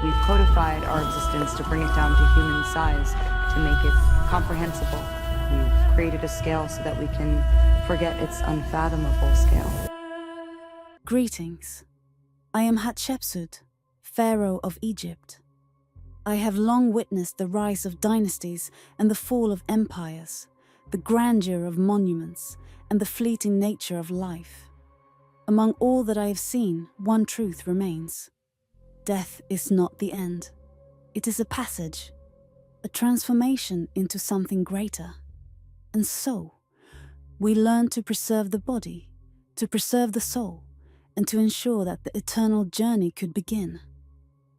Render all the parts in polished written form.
We've codified our existence to bring it down to human size, to make it comprehensible. We've created a scale so that we can forget its unfathomable scale. Greetings. I am Hatshepsut, Pharaoh of Egypt. I have long witnessed the rise of dynasties and the fall of empires, the grandeur of monuments, and the fleeting nature of life. Among all that I have seen, one truth remains. Death is not the end. It is a passage, a transformation into something greater. And so, we learn to preserve the body, to preserve the soul, and to ensure that the eternal journey could begin.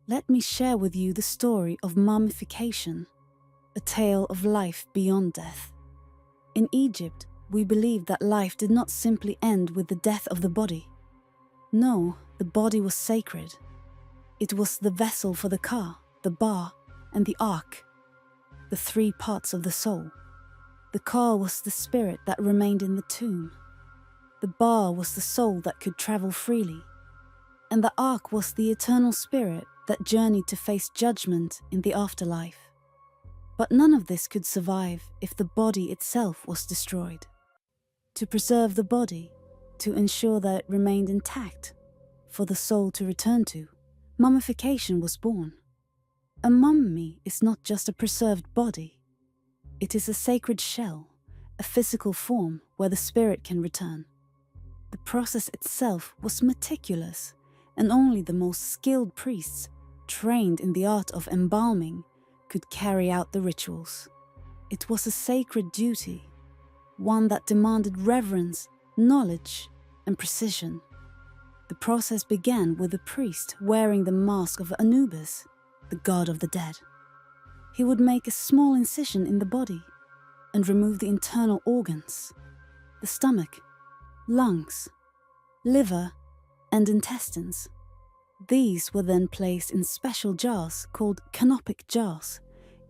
Let me share with you the story of mummification, a tale of life beyond death. In Egypt, we believed that life did not simply end with the death of the body. No, the body was sacred. It was the vessel for the car, the bar, and the ark, the three parts of the soul. The car was the spirit that remained in the tomb. The bar was the soul that could travel freely. And the ark was the eternal spirit that journeyed to face judgment in the afterlife. But none of this could survive if the body itself was destroyed. To preserve the body, to ensure that it remained intact, for the soul to return to, mummification was born. A mummy is not just a preserved body. It is a sacred shell, a physical form where the spirit can return. The process itself was meticulous, and only the most skilled priests, trained in the art of embalming, could carry out the rituals. It was a sacred duty, one that demanded reverence, knowledge, and precision. The process began with the priest wearing the mask of Anubis, the god of the dead. He would make a small incision in the body and remove the internal organs, the stomach, lungs, liver, and intestines. These were then placed in special jars called canopic jars,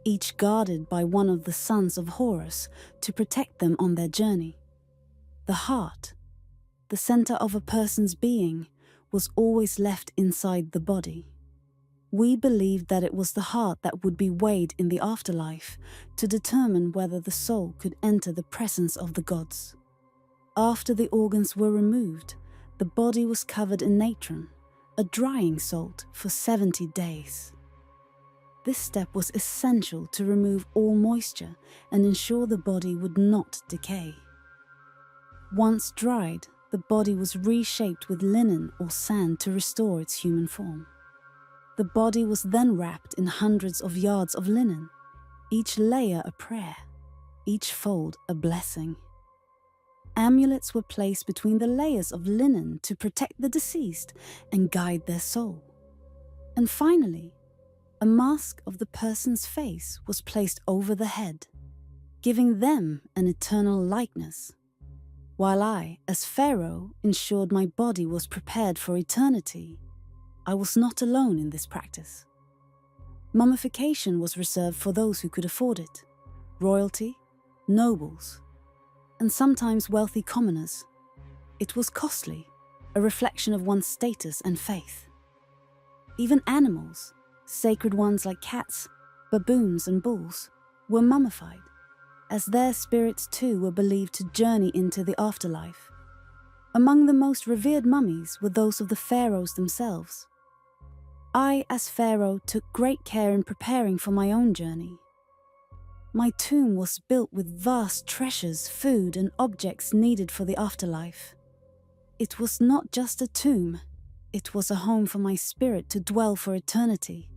each guarded by one of the sons of Horus to protect them on their journey. The heart, the center of a person's being, was always left inside the body. We believed that it was the heart that would be weighed in the afterlife to determine whether the soul could enter the presence of the gods. After the organs were removed, the body was covered in natron, a drying salt, for 70 days. This step was essential to remove all moisture and ensure the body would not decay. Once dried, the body was reshaped with linen or sand to restore its human form. The body was then wrapped in hundreds of yards of linen, each layer a prayer, each fold a blessing. Amulets were placed between the layers of linen to protect the deceased and guide their soul. And finally, a mask of the person's face was placed over the head, giving them an eternal likeness. While I, as Pharaoh, ensured my body was prepared for eternity, I was not alone in this practice. Mummification was reserved for those who could afford it: royalty, nobles, and sometimes wealthy commoners. It was costly, a reflection of one's status and faith. Even animals, sacred ones like cats, baboons, and bulls, were mummified, as their spirits too were believed to journey into the afterlife. Among the most revered mummies were those of the pharaohs themselves. I, as Pharaoh, took great care in preparing for my own journey. My tomb was built with vast treasures, food, and objects needed for the afterlife. It was not just a tomb, it was a home for my spirit to dwell for eternity.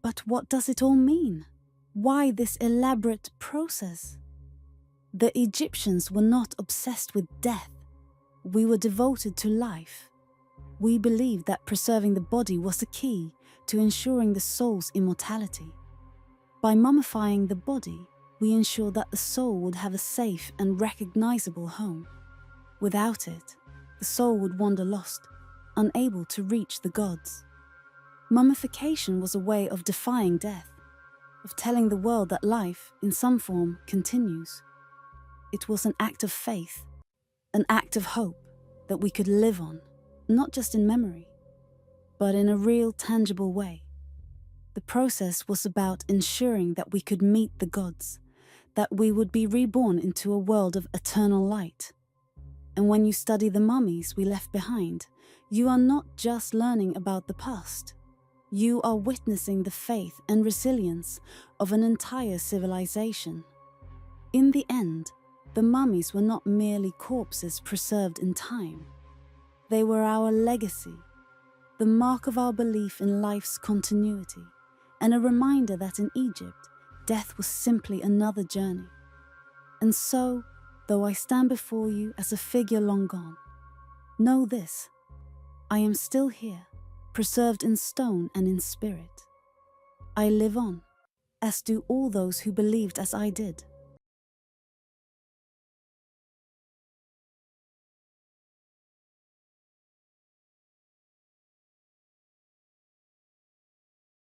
But what does it all mean? Why this elaborate process? The Egyptians were not obsessed with death. We were devoted to life. We believed that preserving the body was the key to ensuring the soul's immortality. By mummifying the body, we ensured that the soul would have a safe and recognizable home. Without it, the soul would wander lost, unable to reach the gods. Mummification was a way of defying death, of telling the world that life, in some form, continues. It was an act of faith, an act of hope that we could live on, not just in memory, but in a real, tangible way. The process was about ensuring that we could meet the gods, that we would be reborn into a world of eternal light. And when you study the mummies we left behind, you are not just learning about the past. You are witnessing the faith and resilience of an entire civilization. In the end, the mummies were not merely corpses preserved in time. They were our legacy, the mark of our belief in life's continuity, and a reminder that in Egypt, death was simply another journey. And so, though I stand before you as a figure long gone, know this: I am still here, preserved in stone and in spirit. I live on, as do all those who believed as I did.